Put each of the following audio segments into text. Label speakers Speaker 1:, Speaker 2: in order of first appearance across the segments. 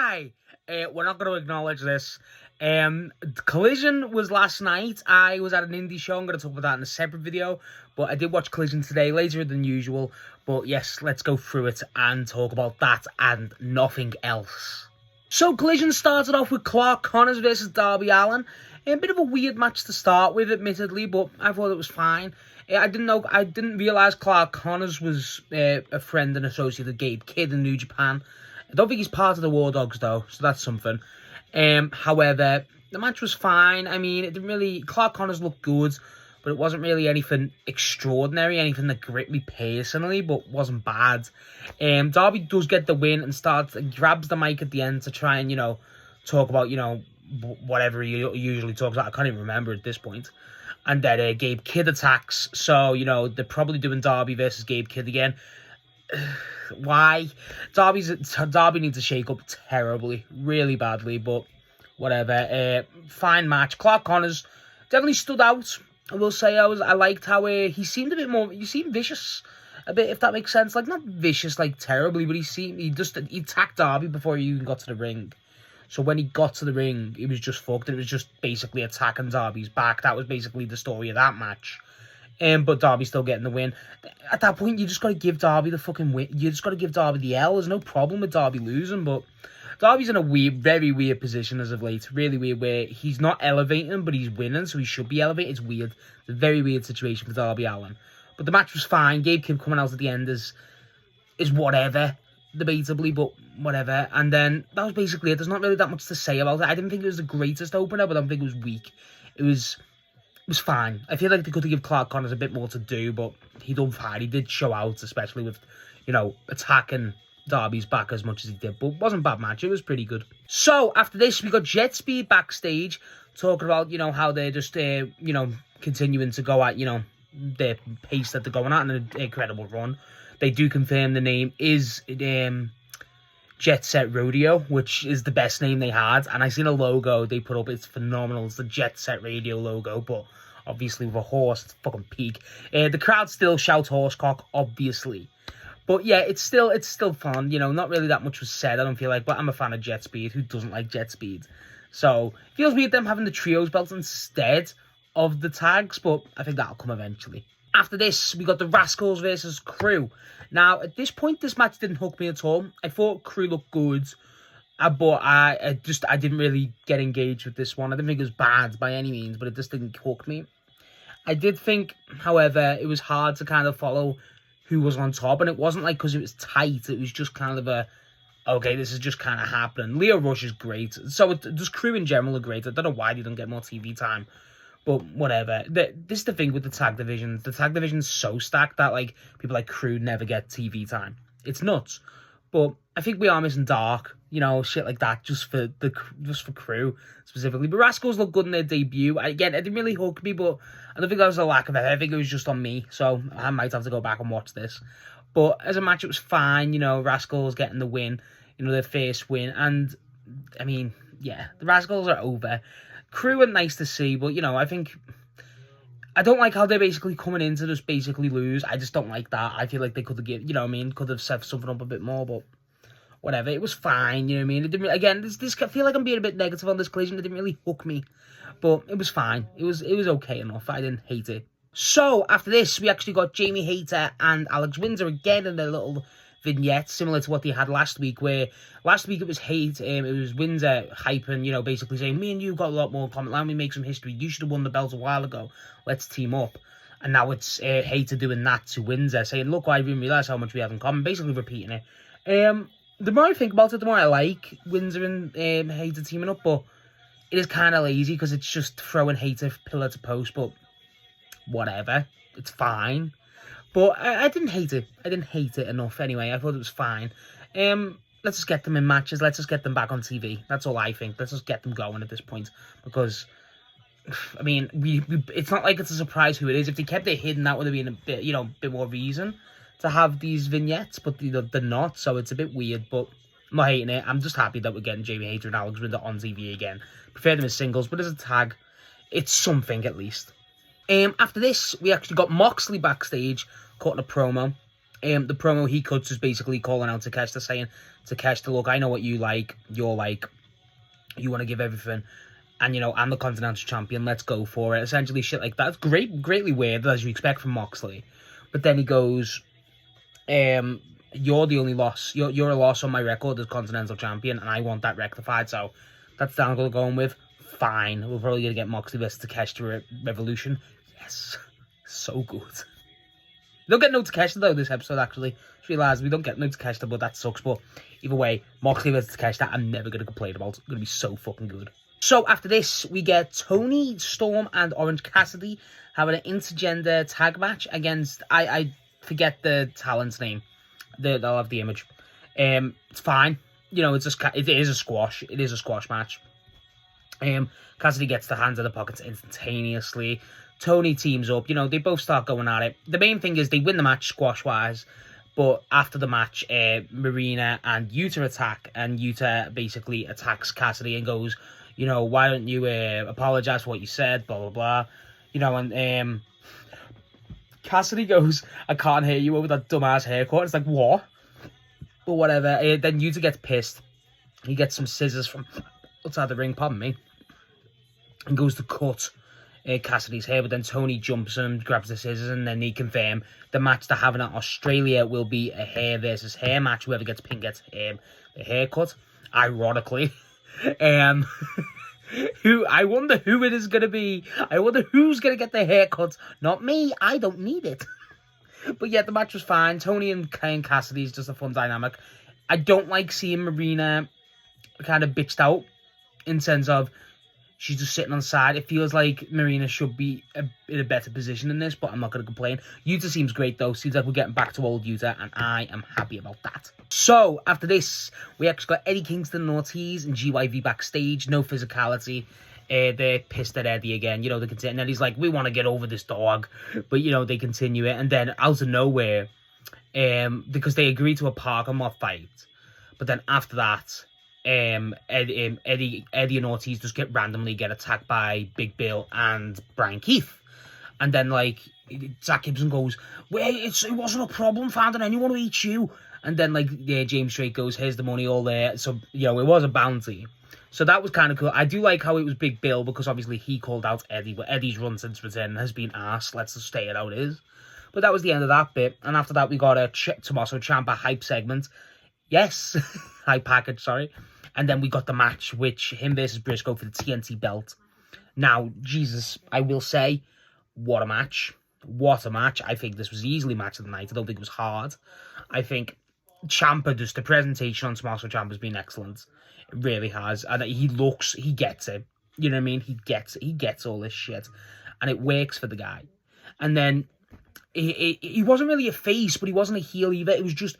Speaker 1: lie. We're not going to acknowledge this. Collision was last night. I was at an indie show. I'm going to talk about that in a separate video. But I did watch Collision today, later than usual. But yes, let's go through it and talk about that and nothing else. So Collision started off with Clark Connors versus Darby Allin. A bit of a weird match to start with, admittedly, but I thought it was fine. I didn't realise Clark Connors was a friend and associate of Gabe Kidd in New Japan. I don't think he's part of the War Dogs, though, so that's something. However, the match was fine. I mean, it didn't really... Clark Connors looked good, but it wasn't really anything extraordinary, anything that gripped me personally, but wasn't bad. Darby does get the win and grabs the mic at the end to try and, talk about, whatever he usually talks about. I can't even remember at this point. And then Gabe Kidd attacks. So, they're probably doing Darby versus Gabe Kidd again. Why? Darby needs to shake up terribly, really badly, but whatever. Fine match. Clark Connors definitely stood out. I will say I liked how he seemed a bit more. He seemed vicious, a bit, if that makes sense. Like, not vicious like terribly, but he attacked Darby before he even got to the ring. So when he got to the ring, it was just fucked. It was just basically attacking Darby's back. That was basically the story of that match. But Darby's still getting the win. At that point, you just got to give Darby the fucking win. You just got to give Darby the L. There's no problem with Darby losing, but Darby's in a very weird position as of late. Really weird, where he's not elevating, but he's winning, so he should be elevated. It's weird. It's a very weird situation for Darby Allin. But the match was fine. Gabe Kidd coming out at the end is whatever, debatably, but whatever. And then that was basically it. There's not really that much to say about it. I didn't think it was the greatest opener, but I don't think it was weak. It was fine. I feel like they could have given Clark Connors a bit more to do, but he done fine. He did show out, especially with, attacking Darby's back as much as he did. But it wasn't a bad match. It was pretty good. So, after this, we got Jet Speed backstage, talking about, how they're just, continuing to go at, their pace that they're going at in an incredible run. They do confirm the name is Jet Set Rodeo, which is the best name they had. And I seen a logo they put up. It's phenomenal. It's the Jet Set Radio logo, but obviously with a horse, it's fucking peak. The crowd still shouts horsecock, obviously. But yeah, it's still fun. Not really that much was said, I don't feel like. But I'm a fan of Jet Speed. Who doesn't like Jet Speed? So it feels weird them having the trios belt instead of the tags, but I think that'll come eventually. After this, we got the Rascals versus Crew. Now, at this point, this match didn't hook me at all. I thought Crew looked good, but I didn't really get engaged with this one. I didn't think it was bad by any means, but it just didn't hook me. I did think, however, it was hard to kind of follow who was on top, and it wasn't like because it was tight. It was just kind of okay, this is just kind of happening. Leo Rush is great. So just Crew in general are great. I don't know why they don't get more TV time. But whatever. This is the thing with the tag division. The tag division's so stacked that people like Crew never get TV time. It's nuts. But I think we are missing Dark, shit like that, just for Crew specifically. But Rascals look good in their debut. Again, it didn't really hook me, but I don't think that was a lack of it. I think it was just on me, so I might have to go back and watch this. But as a match, it was fine. Rascals getting the win, their first win, and I mean, yeah, the Rascals are over. Crew are nice to see, but, I don't like how they're basically coming in to just basically lose. I just don't like that. I feel like they could have could have set something up a bit more, but whatever. It was fine, It didn't really, again, I feel like I'm being a bit negative on this Collision. It didn't really hook me, but it was fine. It was okay enough. I didn't hate it. So, after this, we actually got Jamie Hayter and Alex Windsor again in their little vignette, similar to what they had last week, where last week it was it was Windsor hyping, basically saying, me and you got a lot more in common, let me make some history, you should have won the belt a while ago, let's team up. And now it's Hayter doing that to Windsor, saying, look, I didn't realise how much we have in common, basically repeating it. The more I think about it, the more I like Windsor and Hayter teaming up, but it is kind of lazy, because it's just throwing Hayter pillar to post, but whatever, it's fine. But I didn't hate it. I didn't hate it enough anyway. I thought it was fine. Let's just get them in matches. Let's just get them back on TV. That's all I think. Let's just get them going at this point. Because, I mean, it's not like it's a surprise who it is. If they kept it hidden, that would have been a bit, bit more reason to have these vignettes. But they're not, so it's a bit weird. But I'm not hating it. I'm just happy that we're getting Jamie Hayter and Alex Windsor on TV again. Prefer them as singles, but as a tag, it's something at least. After this, we actually got Moxley backstage, cutting a promo. The promo he cuts is basically calling out Takeshita, saying, Takeshita, look, I know what you like. You're like, you want to give everything. And, you know, I'm the Continental Champion. Let's go for it. Essentially, shit like that. It's greatly weird, as you expect from Moxley. But then he goes, you're the only loss. You're a loss on my record as Continental Champion, and I want that rectified. So that's the angle we're going with. Fine. We're probably going to get Moxley versus Takeshita Revolution. Yes. So good. We don't get no Takeshita, though, this episode, actually. Just realised we don't get no Takeshita, but that sucks. But either way, Moxley versus Takeshita, I'm never going to complain about. It's going to be so fucking good. So after this, we get Tony Storm and Orange Cassidy having an intergender tag match against, I forget the talent's name. They'll have the image. It's fine. You know, it is a squash. It is a squash match. Cassidy gets the hands in the pockets instantaneously. Tony teams up. You know, they both start going at it. The main thing is they win the match squash-wise. But after the match, Marina and Yuta attack. And Yuta basically attacks Cassidy and goes, you know, why don't you apologize for what you said, blah, blah, blah. You know, and Cassidy goes, I can't hear you over that dumbass haircut. It's like, what? But whatever. Then Yuta gets pissed. He gets some scissors from outside the ring, pardon me, and goes to cut Cassidy's hair. But then Tony jumps him, grabs the scissors, and then they confirm the match they're having at Australia will be a hair versus hair match. Whoever gets pinned gets the haircut. Ironically. I wonder who it is going to be. I wonder who's going to get the haircut. Not me. I don't need it. But yeah, the match was fine. Tony and Cassidy is just a fun dynamic. I don't like seeing Marina kind of bitched out in sense of she's just sitting on the side. It feels like Marina should be in a better position in this, but I'm not going to complain. Yuta seems great, though. Seems like we're getting back to old Yuta, and I am happy about that. So, after this, we actually got Eddie Kingston and Ortiz and GYV backstage. No physicality. They're pissed at Eddie again. You know, they continue. And Eddie's like, we want to get over this dog. But, you know, they continue it. And then, out of nowhere, because they agree to a parking lot fight. But then after that, Eddie and Ortiz just randomly get attacked by Big Bill and Brian Keith. And then, like, Zach Gibson goes, well, it wasn't a problem finding anyone to eat you. And then, like, James Strait goes, here's the money, all there. So, you know, it was a bounty. So that was kind of cool. I do like how it was Big Bill, because obviously he called out Eddie, but Eddie's run since return has been arse. Let's just stay it how it is. But that was the end of that bit. And after that, we got a Tommaso Ciampa hype segment. Yes, hype package, sorry. And then we got the match, which him versus Briscoe for the TNT belt. Now, Jesus, I will say, what a match. What a match. I think this was easily match of the night. I don't think it was hard. I think Ciampa, just the presentation on Tommaso Ciampa has been excellent. It really has. And he gets it. You know what I mean? He gets all this shit. And it works for the guy. And then, he wasn't really a face, but he wasn't a heel either. It was just,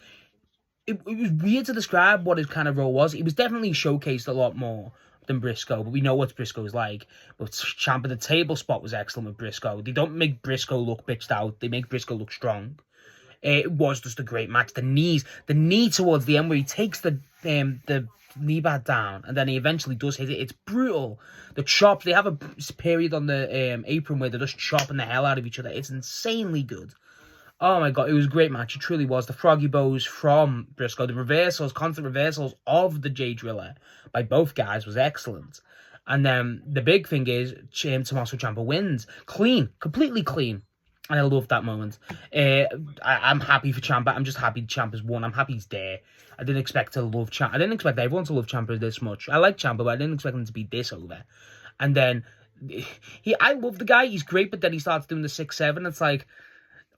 Speaker 1: it was weird to describe what his kind of role was. It was definitely showcased a lot more than Briscoe, but we know what Briscoe's like. But Ciampa, the table spot was excellent with Briscoe. They don't make Briscoe look bitched out. They make Briscoe look strong. It was just a great match. The knee towards the end where he takes the knee pad down and then he eventually does hit it. It's brutal. The chops, they have a period on the apron where they're just chopping the hell out of each other. It's insanely good. Oh my god, it was a great match. It truly was. The froggy bows from Briscoe, the reversals, constant reversals of the Jay Driller by both guys was excellent. And then the big thing is Tommaso Ciampa wins. Clean, completely clean. And I love that moment. I'm happy for Ciampa. I'm just happy Ciampa's won. I'm happy he's there. I didn't expect to love Ciampa. I didn't expect everyone to love Ciampa this much. I like Ciampa, but I didn't expect him to be this over. And then, I love the guy. He's great, but then he starts doing the 6-7. It's like,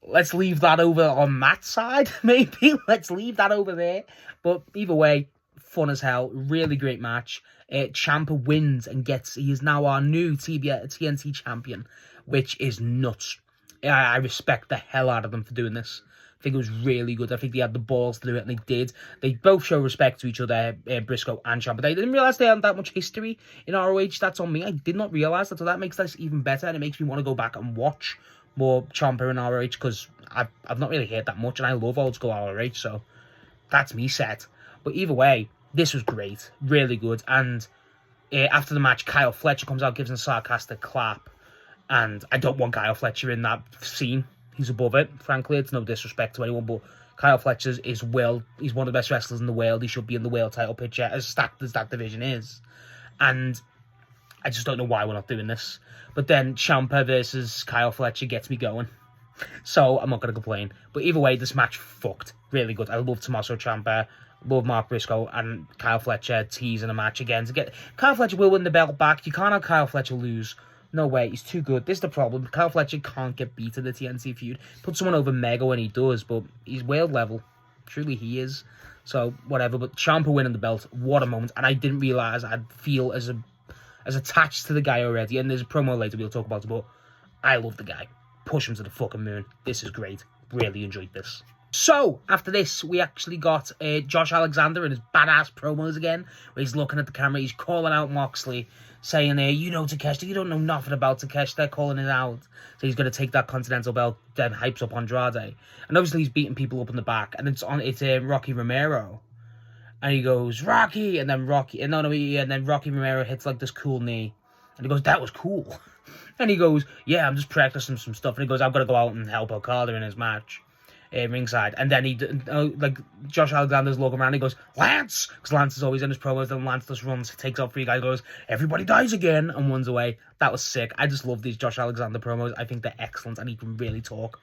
Speaker 1: let's leave that over on Matt's side, maybe. Let's leave that over there. But either way, fun as hell. Really great match. Ciampa wins and he is now our new TNT champion, which is nuts. I respect the hell out of them for doing this. I think it was really good. I think they had the balls to do it, and they did. They both show respect to each other, Briscoe and Ciampa. They didn't realise they had that much history in ROH. That's on me. I did not realise that, so that makes this even better, and it makes me want to go back and watch more Ciampa in ROH, because I've not really heard that much, and I love old school ROH, so that's me set. But either way, this was great. Really good. And after the match, Kyle Fletcher comes out, gives him a sarcastic clap. And I don't want Kyle Fletcher in that scene. He's above it, frankly. It's no disrespect to anyone, but Kyle Fletcher is world. He's one of the best wrestlers in the world. He should be in the world title picture, as stacked as that division is. And I just don't know why we're not doing this. But then Ciampa versus Kyle Fletcher gets me going. So I'm not going to complain. But either way, this match fucked. Really good. I love Tommaso Ciampa. Love Mark Briscoe and Kyle Fletcher teasing a match again to get... Kyle Fletcher will win the belt back. You can't have Kyle Fletcher lose. No way. He's too good. This is the problem. Kyle Fletcher can't get beat in the TNT feud. Put someone over Mega when he does, but he's world level. Truly he is. So, whatever. But Ciampa winning the belt. What a moment. And I didn't realise I'd feel as attached to the guy already. And there's a promo later we'll talk about it, but I love the guy. Push him to the fucking moon. This is great. Really enjoyed this. So, after this, we actually got Josh Alexander and his badass promos again, where he's looking at the camera, he's calling out Moxley, saying, you know Takeshita, you don't know nothing about Takeshita, they're calling it out. So he's going to take that Continental belt, then hypes up Andrade. And obviously he's beating people up in the back, and it's Rocky Romero. And he goes, Rocky, and then then Rocky Romero hits like this cool knee. And he goes, that was cool. And he goes, yeah, I'm just practicing some stuff. And he goes, I've got to go out and help Okada in his match. Ringside, and then Josh Alexander's looking around, he goes, Lance, because Lance is always in his promos, then Lance just runs, takes out 3 guys, goes, everybody dies again, and runs away. That was sick. I just love these Josh Alexander promos. I think they're excellent, and he can really talk.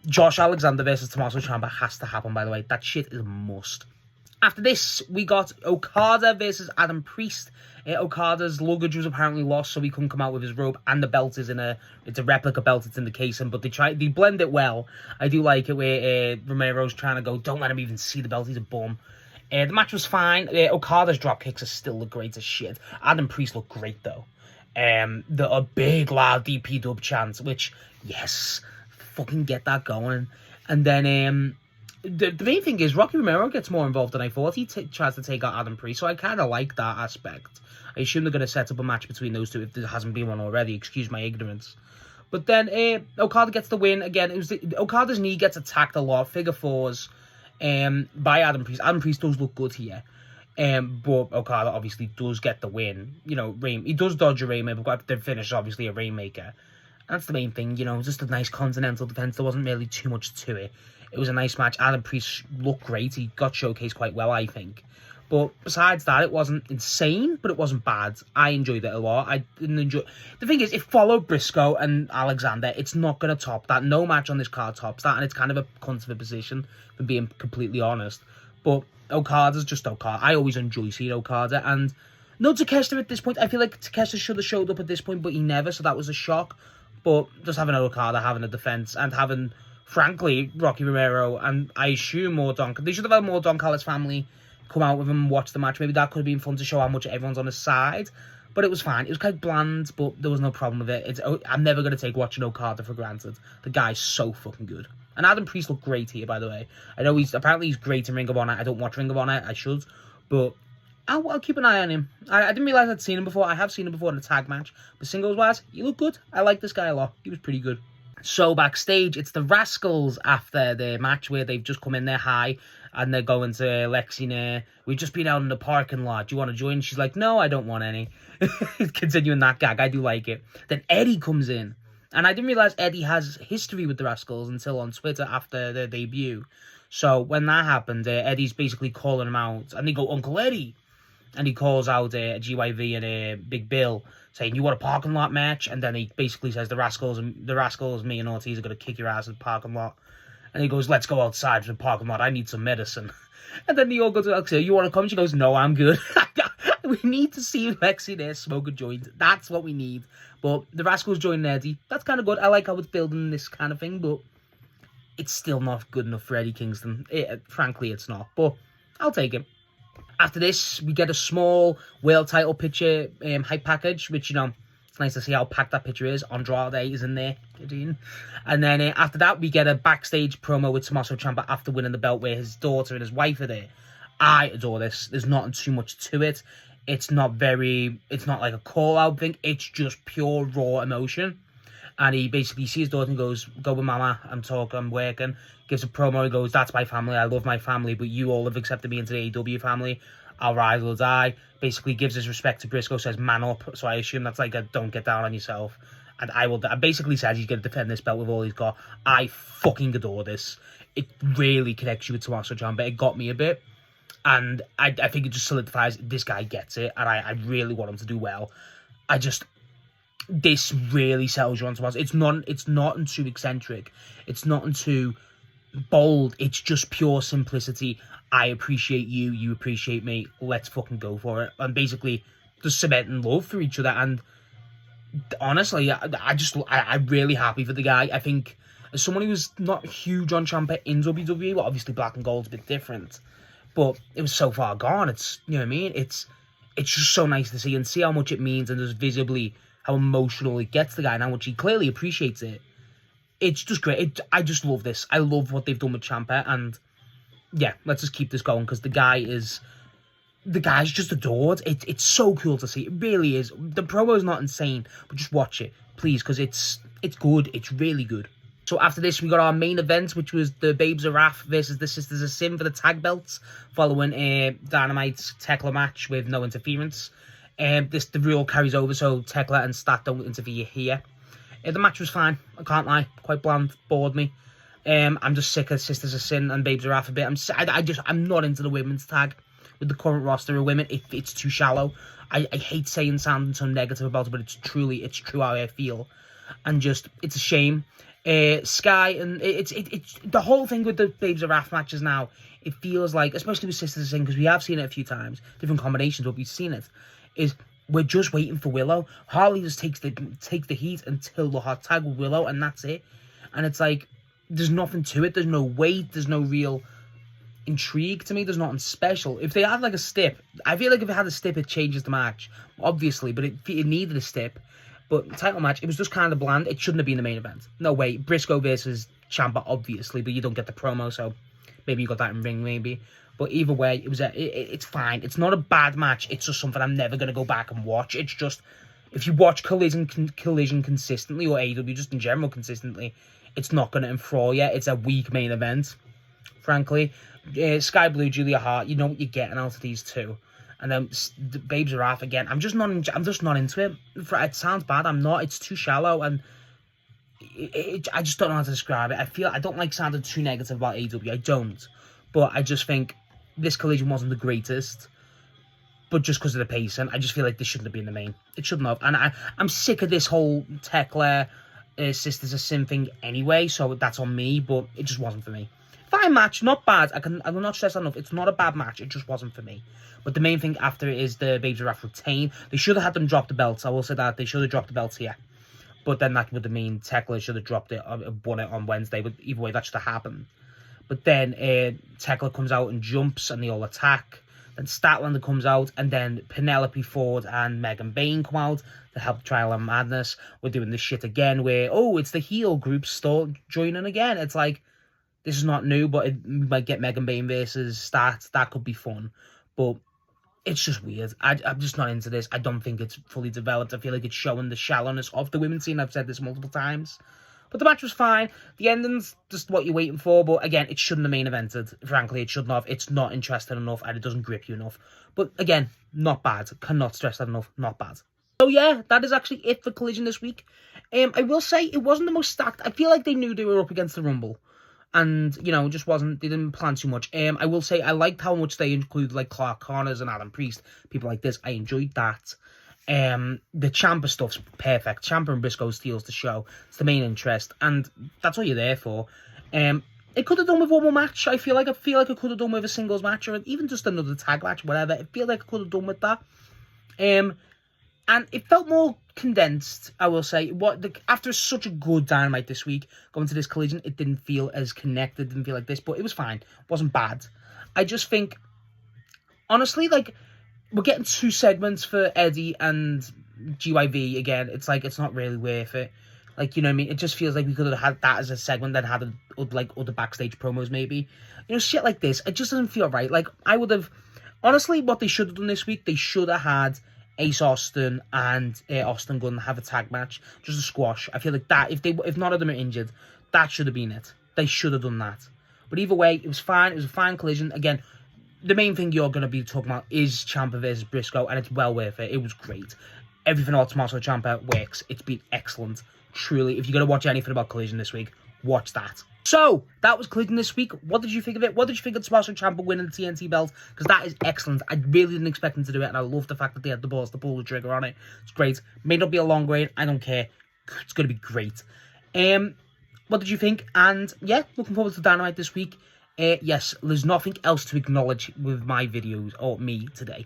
Speaker 1: Josh Alexander versus Tommaso Ciampa has to happen, by the way. That shit is a must. After this, we got Okada versus Adam Priest. Okada's luggage was apparently lost, so he couldn't come out with his robe, and the belt is it's a replica belt, it's in the casing, but they blend it well. I do like it where Romero's trying to go, don't let him even see the belt, he's a bum. The match was fine. Okada's drop kicks are still the greatest shit. Adam Priest looked great, though. A big, loud DP dub chant, which, yes, fucking get that going. And then, the main thing is Rocky Romero gets more involved than I thought. He tries to take out Adam Priest, so I kind of like that aspect. I assume they're going to set up a match between those two if there hasn't been one already. Excuse my ignorance. But then Okada gets the win again. Okada's knee gets attacked a lot, figure fours, by Adam Priest. Adam Priest does look good here, but Okada obviously does get the win. You know, he does dodge a Rainmaker, but the finish is obviously a Rainmaker. That's the main thing. You know, just a nice continental defense. There wasn't really too much to it. It was a nice match. Adam Priest looked great. He got showcased quite well, I think. But besides that, it wasn't insane, but it wasn't bad. I enjoyed it a lot. I didn't enjoy... The thing is, it followed Briscoe and Alexander. It's not going to top that. No match on this card tops that, and it's kind of a cunt of a position, for being completely honest. But Okada's just Okada. I always enjoy seeing Okada, and no Takeshita at this point. I feel like Takeshita should have showed up at this point, but he never, so that was a shock. But just having Okada, having a defense, and having, frankly, Rocky Romero, and I assume more Don... They should have had more Don Callis family come out with him and watch the match. Maybe that could have been fun to show how much everyone's on his side. But it was fine. It was quite bland, but there was no problem with it. I'm never going to take watching Okada for granted. The guy's so fucking good. And Adam Priest looked great here, by the way. I know he's great in Ring of Honor. I don't watch Ring of Honor. I should. But I'll keep an eye on him. I didn't realise I'd seen him before. I have seen him before in a tag match. But singles-wise, he looked good. I like this guy a lot. He was pretty good. So backstage, it's the Rascals after the match where they've just come in there high and they're going to Lexi. We've just been out in the parking lot. Do you want to join? She's like, no, I don't want any. Continuing that gag. I do like it. Then Eddie comes in. And I didn't realise Eddie has history with the Rascals until on Twitter after their debut. So when that happened, Eddie's basically calling him out. And they go, Uncle Eddie. And he calls out GYV and Big Bill, saying, you want a parking lot match? And then he basically says, the Rascals, me and Ortiz are going to kick your ass in the parking lot. And he goes, let's go outside to the parking lot. I need some medicine. And then they all go to Lexi, you want to come? She goes, no, I'm good. We need to see Lexi there smoke a joint. That's what we need. But the Rascals join Eddie. That's kind of good. I like how it's building this kind of thing, but it's still not good enough for Eddie Kingston. Frankly, it's not. But I'll take it. After this, we get a small world title picture hype package, which, you know, it's nice to see how packed that picture is. Andrade is in there. And then after that, we get a backstage promo with Tommaso Ciampa after winning the belt where his daughter and his wife are there. I adore this. There's not too much to it. It's not like a call-out thing. It's just pure, raw emotion. And he basically sees his daughter and goes, go with mama, I'm working. Gives a promo, he goes, that's my family, I love my family, but you all have accepted me into the AEW family. I'll rise or die. Basically gives his respect to Briscoe, says man up. So I assume that's like a don't get down on yourself. And I basically says he's going to defend this belt with all he's got. I fucking adore this. it really connects you with Tommaso Ciampa. It got me a bit. And I think it just solidifies this guy gets it. And I really want him to do well. This really sells you on Tommaso. It's not too eccentric. It's not too bold. It's just pure simplicity. I appreciate you. You appreciate me. Let's fucking go for it. And basically just cementing love for each other. And honestly, I'm really happy for the guy. I think as someone who was not huge on Ciampa in WWE, well, obviously Black and Gold's a bit different, but it was so far gone. It's, you know what I mean? It's just so nice to see and see how much it means, and just visibly how emotional it gets the guy and how much he clearly appreciates it. It's just great. I just love this. I love what they've done with Ciampa, and yeah, let's just keep this going because the guy's just adored. It's so cool to see. It really is. The promo's not insane, but just watch it, please, because it's good. It's really good. So after this, we got our main event, which was the Babes of Wrath versus the Sisters of Sin for the tag belts, following a Dynamite Tekla match with no interference. The rule carries over, so Tekla and Stat don't interfere here. The match was fine. I can't lie, quite bland, bored me. I'm just sick of Sisters of Sin and Babes of Wrath a bit. I'm not into the women's tag with the current roster of women. It's too shallow. I hate sounding so negative about it, but it's true how I feel, and it's a shame. Sky and it's the whole thing with the Babes of Wrath matches now. It feels like, especially with Sisters of Sin, because we have seen it a few times, different combinations, but we've seen it. Is we're just waiting for Willow. Harley just takes the heat until the hot tag with Willow, and that's it. And it's like there's nothing to it. There's no weight. There's no real intrigue to me. There's nothing special. If they had like a stip, I feel like if it had a stip, it changes the match, obviously. But it needed a stip. But title match, it was just kind of bland. It shouldn't have been the main event. No way. Briscoe versus Ciampa, obviously, but you don't get the promo, so maybe you got that in ring, maybe. But either way, it's fine. It's not a bad match. It's just something I'm never going to go back and watch. It's just, if you watch Collision consistently, or AEW just in general consistently, it's not going to enthrall you. It's a weak main event, frankly. Sky Blue, Julia Hart, you know what you're getting out of these two. And then the Babes of Wrath again. I'm just not into it. It sounds bad. I'm not. It's too shallow, and I just don't know how to describe it. I don't like sounding too negative about AEW. I don't, but I just think this Collision wasn't the greatest. But just because of the pacing, I just feel like this shouldn't have been the main. It shouldn't have. And I'm sick of this whole Tekla Sisters of Sin thing anyway. So that's on me. But it just wasn't for me. Fine match, not bad. I will not stress that enough. It's not a bad match. It just wasn't for me. But the main thing after it is the Babes of Wrath retain. They should have had them drop the belts. I will say that. They should have dropped the belts here. But then that would have mean Tekla should have dropped it, won it on Wednesday. But either way, that should have happened. But then Tekla comes out and jumps, and they all attack. Then Statlander comes out, and then Penelope Ford and Megan Bayne come out to help Trial and Madness. We're doing this shit again where, it's the heel group still joining again. It's like, this is not new, but it might get Megan Bayne versus Stat. That could be fun. But it's just weird. I'm just not into this. I don't think it's fully developed. I feel like it's showing the shallowness of the women's scene. I've said this multiple times. But the match was fine. The ending's just what you're waiting for. But again, it shouldn't have main evented. Frankly, it shouldn't have. It's not interesting enough, and it doesn't grip you enough. But again, not bad. Cannot stress that enough. Not bad. So yeah, that is actually it for Collision this week. I will say it wasn't the most stacked. I feel like they knew they were up against the Rumble. And, it just wasn't, they didn't plan too much. I will say, I liked how much they included, like, Clark Connors and Adam Priest, people like this. I enjoyed that. The Ciampa stuff's perfect. Ciampa and Briscoe steals the show. It's the main interest, and that's what you're there for. It could have done with one more match. I feel like it could have done with a singles match, or even just another tag match, whatever. I feel like it could have done with that. And it felt more condensed, I will say. After such a good Dynamite this week, going to this Collision, it didn't feel as connected, didn't feel like this, but it was fine. It wasn't bad. I just think, honestly, like, we're getting 2 segments for Eddie and GYV again. It's like, it's not really worth it. Like, you know what I mean? It just feels like we could have had that as a segment, then had, like, other backstage promos, maybe. Shit like this. It just doesn't feel right. Like, I would have, honestly, what they should have done this week, they should have had Ace Austin and Austin Gunn have a tag match, just a squash. I feel like that, if none of them are injured, that should have been it. They should have done that. But either way, it was fine. It was a fine Collision. Again, the main thing you're going to be talking about is Ciampa versus Briscoe, and it's well worth it. It was great. Everything about Tommaso Ciampa works. It's been excellent. Truly, if you're going to watch anything about Collision this week, watch that. So, that was Collision this week. What did you think of it? What did you think of Tommaso Ciampa winning the TNT belt? Because that is excellent. I really didn't expect them to do it, and I love the fact that they had the balls to pull the trigger on it. It's great. May not be a long reign. I don't care. It's going to be great. What did you think? And, yeah, looking forward to Dynamite this week. Yes, there's nothing else to acknowledge with my videos, or me, today.